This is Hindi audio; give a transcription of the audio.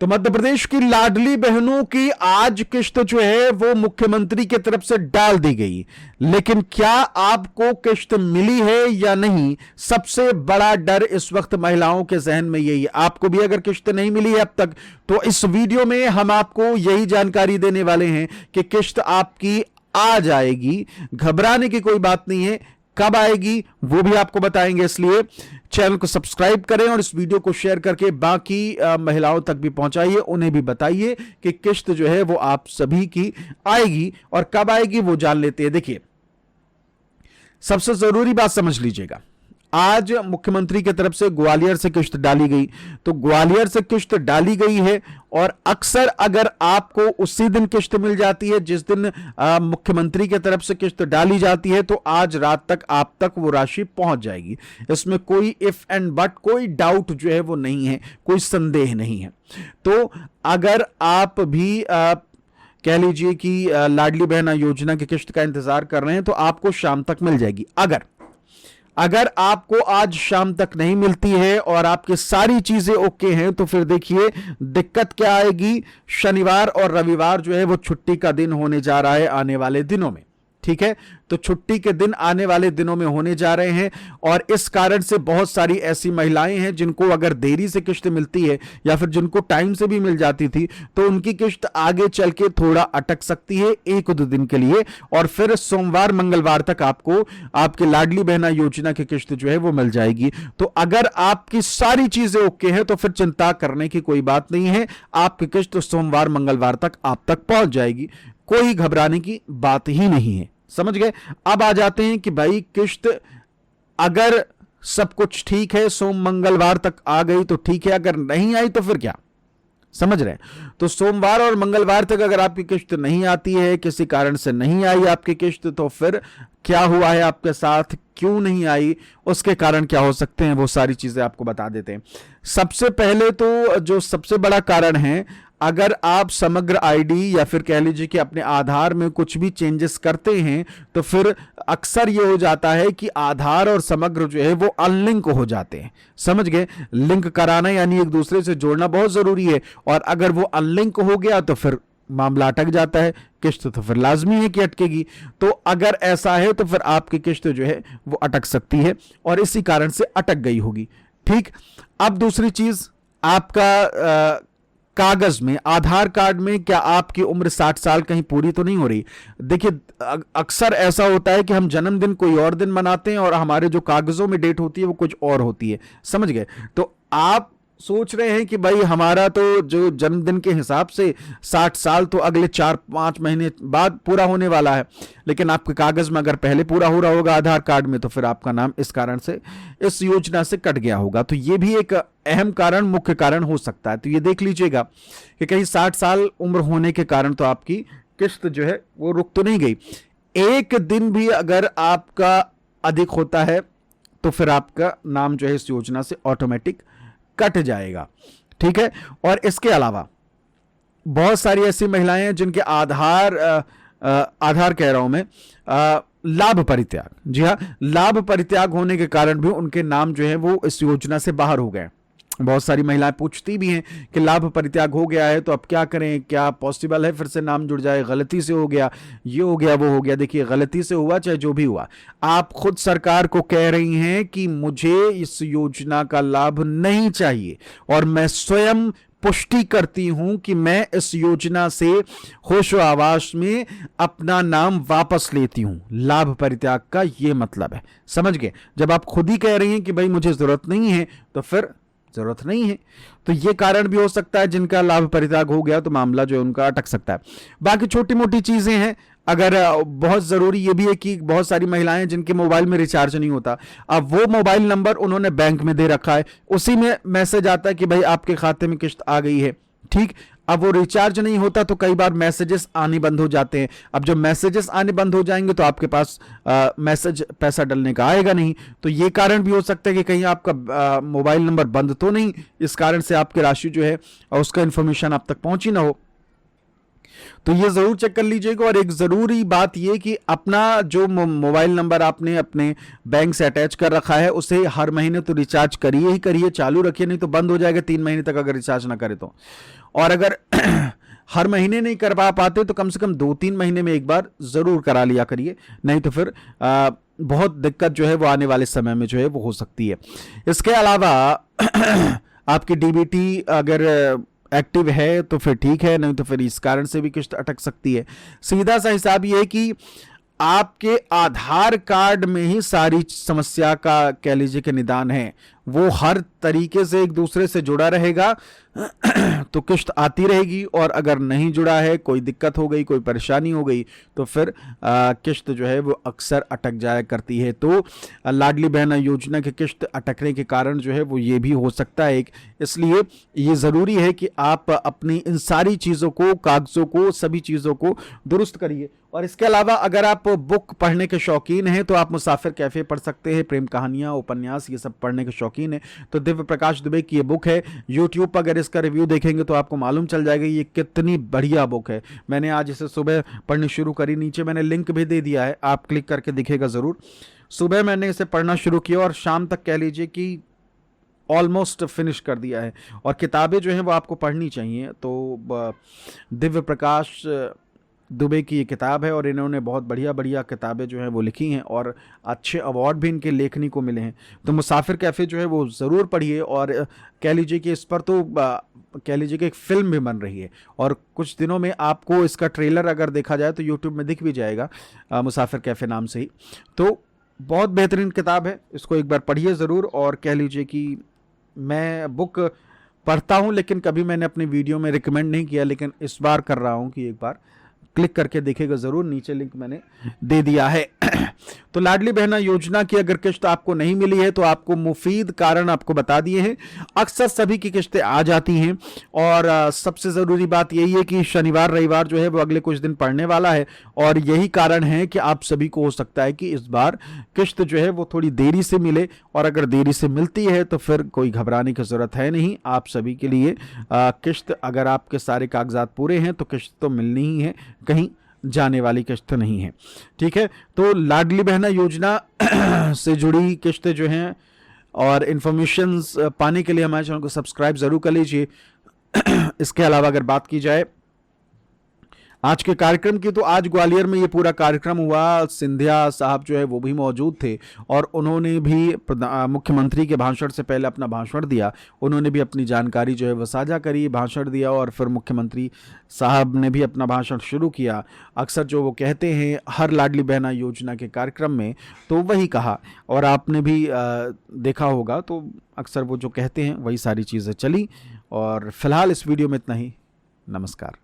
तो मध्य प्रदेश की लाडली बहनों की आज किश्त जो है वो मुख्यमंत्री की तरफ से डाल दी गई, लेकिन क्या आपको किश्त मिली है या नहीं, सबसे बड़ा डर इस वक्त महिलाओं के जहन में यही है। आपको भी अगर किश्त नहीं मिली है अब तक, तो इस वीडियो में हम आपको यही जानकारी देने वाले हैं कि किश्त आपकी आ जाएगी। घबराने की कोई बात नहीं है, कब आएगी वो भी आपको बताएंगे, इसलिए चैनल को सब्सक्राइब करें और इस वीडियो को शेयर करके बाकी महिलाओं तक भी पहुंचाइए, उन्हें भी बताइए कि किश्त जो है वो आप सभी की आएगी और कब आएगी वो जान लेते हैं। देखिए, सबसे जरूरी बात समझ लीजिएगा, आज मुख्यमंत्री की तरफ से ग्वालियर से किश्त डाली गई, तो ग्वालियर से किश्त डाली गई है और अक्सर अगर आपको उसी दिन किश्त मिल जाती है जिस दिन मुख्यमंत्री की तरफ से किश्त डाली जाती है, तो आज रात तक आप तक वो राशि पहुंच जाएगी। इसमें कोई इफ एंड बट, कोई डाउट जो है वो नहीं है, कोई संदेह नहीं है। तो अगर आप भी कह लीजिए कि लाडली बहना योजना की किश्त का इंतजार कर रहे हैं, तो आपको शाम तक मिल जाएगी। अगर आपको आज शाम तक नहीं मिलती है और आपकी सारी चीजें ओके हैं, तो फिर देखिए दिक्कत क्या आएगी। शनिवार और रविवार जो है वो छुट्टी का दिन होने जा रहा है आने वाले दिनों में, ठीक है। तो छुट्टी के दिन आने वाले दिनों में होने जा रहे हैं और इस कारण से बहुत सारी ऐसी महिलाएं हैं जिनको अगर देरी से किश्त मिलती है या फिर जिनको टाइम से भी मिल जाती थी, तो उनकी किश्त आगे चल के थोड़ा अटक सकती है 1-2 दिन के लिए, और फिर सोमवार मंगलवार तक आपको आपके लाडली बहना योजना की किश्त जो है वो मिल जाएगी। तो अगर आपकी सारी चीजें ओके हैं तो फिर चिंता करने की कोई बात नहीं है, आपकी किश्त सोमवार मंगलवार तक आप तक पहुंच जाएगी, कोई घबराने की बात ही नहीं है। समझ गए। अब आ जाते हैं कि भाई किश्त अगर सब कुछ ठीक है, सोम मंगलवार तक आ गई तो ठीक है, अगर नहीं आई तो फिर क्या, समझ रहे हैं। तो सोमवार और मंगलवार तक अगर आपकी किश्त नहीं आती है, किसी कारण से नहीं आई आपकी किश्त, तो फिर क्या हुआ है आपके साथ, क्यों नहीं आई, उसके कारण क्या हो सकते हैं, वो सारी चीजें आपको बता देते हैं। सबसे पहले तो जो सबसे बड़ा कारण है, अगर आप समग्र आईडी या फिर कह लीजिए कि अपने आधार में कुछ भी चेंजेस करते हैं, तो फिर अक्सर ये हो जाता है कि आधार और समग्र जो है वो अनलिंक हो जाते हैं। समझ गए। लिंक कराना यानी एक दूसरे से जोड़ना बहुत जरूरी है, और अगर वो अनलिंक हो गया तो फिर मामला अटक जाता है, किश्त तो फिर लाजमी है कि अटकेगी। तो अगर ऐसा है तो फिर आपकी किश्त जो है वो अटक सकती है और इसी कारण से अटक गई होगी। ठीक। अब दूसरी चीज, आपका कागज में, आधार कार्ड में क्या आपकी उम्र 60 साल कहीं पूरी तो नहीं हो रही। देखिए, अक्सर ऐसा होता है कि हम जन्मदिन कोई और दिन मनाते हैं और हमारे जो कागजों में डेट होती है वो कुछ और होती है। समझ गए। तो आप सोच रहे हैं कि भाई हमारा तो जो जन्मदिन के हिसाब से 60 साल तो अगले 4-5 महीने बाद पूरा होने वाला है, लेकिन आपके कागज में अगर पहले पूरा हो रहा होगा आधार कार्ड में, तो फिर आपका नाम इस कारण से इस योजना से कट गया होगा। तो ये भी एक अहम कारण, मुख्य कारण हो सकता है। तो ये देख लीजिएगा कि कहीं 60 साल उम्र होने के कारण तो आपकी किश्त जो है वो रुक तो नहीं गई। एक दिन भी अगर आपका अधिक होता है तो फिर आपका नाम जो है इस योजना से ऑटोमेटिक कट जाएगा। ठीक है। और इसके अलावा बहुत सारी ऐसी महिलाएं हैं जिनके आधार कह रहा हूं मैं, लाभ परित्याग, जी हां, लाभ परित्याग होने के कारण भी उनके नाम जो है वो इस योजना से बाहर हो गए। बहुत सारी महिलाएं पूछती भी हैं कि लाभ परित्याग हो गया है तो अब क्या करें, क्या पॉसिबल है फिर से नाम जुड़ जाए, गलती से हो गया, ये हो गया, वो हो गया। देखिए, गलती से हुआ चाहे जो भी हुआ, आप खुद सरकार को कह रही हैं कि मुझे इस योजना का लाभ नहीं चाहिए और मैं स्वयं पुष्टि करती हूं कि मैं इस योजना से होशो आवास में अपना नाम वापस लेती हूं। लाभ परित्याग का यह मतलब है। समझ गए। जब आप खुद ही कह रही हैं कि भाई मुझे जरूरत नहीं है, तो फिर जरूरत नहीं है। तो ये कारण भी हो सकता है जिनका लाभ परित्याग हो गया तो मामला जो है उनका अटक सकता है। बाकी छोटी मोटी चीजें हैं। अगर बहुत जरूरी ये भी है कि बहुत सारी महिलाएं जिनके मोबाइल में रिचार्ज नहीं होता, अब वो मोबाइल नंबर उन्होंने बैंक में दे रखा है, उसी में मैसेज आता है कि भाई आपके खाते में किश्त आ गई है। ठीक। अब वो रिचार्ज नहीं होता तो कई बार मैसेजेस आने बंद हो जाते हैं। अब जब मैसेजेस आने बंद हो जाएंगे तो आपके पास मैसेज पैसा डलने का आएगा नहीं। तो ये कारण भी हो सकता है कि कहीं आपका मोबाइल नंबर बंद तो नहीं, इस कारण से आपकी राशि जो है और उसका इंफॉर्मेशन आप तक पहुंची ना हो। तो ये जरूर चेक कर लीजिएगा। और एक जरूरी बात ये कि अपना जो मोबाइल नंबर आपने अपने बैंक से अटैच कर रखा है उसे हर महीने तो रिचार्ज करिए ही करिए, चालू रखिए, नहीं तो बंद हो जाएगा 3 महीने तक अगर रिचार्ज ना करे तो। और अगर हर महीने नहीं कर पाते तो कम से कम 2-3 महीने में एक बार जरूर करा लिया करिए, नहीं तो फिर बहुत दिक्कत जो है वो आने वाले समय में जो है वो हो सकती है। इसके अलावा आपकी डीबीटी अगर एक्टिव है तो फिर ठीक है, नहीं तो फिर इस कारण से भी किस्त अटक सकती है। सीधा सा हिसाब ये है कि आपके आधार कार्ड में ही सारी समस्या का कह लीजिए कि निदान है, वो हर तरीके से एक दूसरे से जुड़ा रहेगा तो किस्त आती रहेगी। और अगर नहीं जुड़ा है, कोई दिक्कत हो गई, कोई परेशानी हो गई तो फिर किस्त जो है वो अक्सर अटक जाया करती है। तो लाडली बहना योजना की किस्त अटकने के कारण जो है वो ये भी हो सकता है एक। इसलिए ये ज़रूरी है कि आप अपनी इन सारी चीज़ों को, कागज़ों को, सभी चीज़ों को दुरुस्त करिए। और इसके अलावा अगर आप बुक पढ़ने के शौकीन हैं तो आप मुसाफिर कैफ़े पढ़ सकते हैं, प्रेम कहानियाँ, उपन्यास, ये सब पढ़ने के शौकीन हैं तो दिव्य प्रकाश दुबे की ये बुक है। यूट्यूब पर अगर इसका रिव्यू देखेंगे तो आपको मालूम चल जाएगा ये कितनी बढ़िया बुक है। मैंने आज इसे सुबह पढ़नी शुरू करी, नीचे मैंने लिंक भी दे दिया है, आप क्लिक करके दिखेगा ज़रूर। सुबह मैंने इसे पढ़ना शुरू किया और शाम तक कह लीजिए कि ऑलमोस्ट फिनिश कर दिया है। और किताबें जो हैं वो आपको पढ़नी चाहिए। तो दिव्य प्रकाश दुबे की ये किताब है और इन्होंने बहुत बढ़िया बढ़िया किताबें जो हैं वो लिखी हैं और अच्छे अवार्ड भी इनके लेखनी को मिले हैं। तो मुसाफिर कैफ़े जो है वो ज़रूर पढ़िए। और कह लीजिए कि इस पर तो कह लीजिए कि एक फ़िल्म भी बन रही है और कुछ दिनों में आपको इसका ट्रेलर अगर देखा जाए तो यूट्यूब में दिख भी जाएगा मुसाफिर कैफ़े नाम से ही। तो बहुत बेहतरीन किताब है, इसको एक बार पढ़िए ज़रूर। और कह लीजिए कि मैं बुक पढ़ता हूँ लेकिन कभी मैंने अपनी वीडियो में रिकमेंड नहीं किया, लेकिन इस बार कर रहा हूँ कि एक बार क्लिक करके देखेगा ज़रूर, नीचे लिंक मैंने दे दिया है। तो लाडली बहना योजना की अगर किस्त आपको नहीं मिली है तो आपको मुफीद कारण आपको बता दिए हैं। अक्सर सभी की किस्तें आ जाती हैं और सबसे ज़रूरी बात यही है कि शनिवार रविवार जो है वो अगले कुछ दिन पड़ने वाला है और यही कारण है कि आप सभी को हो सकता है कि इस बार किस्त जो है वो थोड़ी देरी से मिले। और अगर देरी से मिलती है तो फिर कोई घबराने की ज़रूरत है नहीं। आप सभी के लिए किस्त, अगर आपके सारे कागजात पूरे हैं तो किस्त तो मिलनी ही है, कहीं जाने वाली किस्त नहीं है। ठीक है, तो लाडली बहना योजना से जुड़ी किस्तें जो हैं और इन्फॉर्मेशंस पाने के लिए हमारे चैनल को सब्सक्राइब ज़रूर कर लीजिए। इसके अलावा अगर बात की जाए आज के कार्यक्रम की, तो आज ग्वालियर में ये पूरा कार्यक्रम हुआ। सिंधिया साहब जो है वो भी मौजूद थे और उन्होंने भी मुख्यमंत्री के भाषण से पहले अपना भाषण दिया। उन्होंने भी अपनी जानकारी जो है वो साझा करी, भाषण दिया और फिर मुख्यमंत्री साहब ने भी अपना भाषण शुरू किया। अक्सर जो वो कहते हैं हर लाडली बहना योजना के कार्यक्रम में, तो वही कहा और आपने भी देखा होगा। तो अक्सर वो जो कहते हैं वही सारी चीज़ें चली। और फिलहाल इस वीडियो में इतना ही। नमस्कार।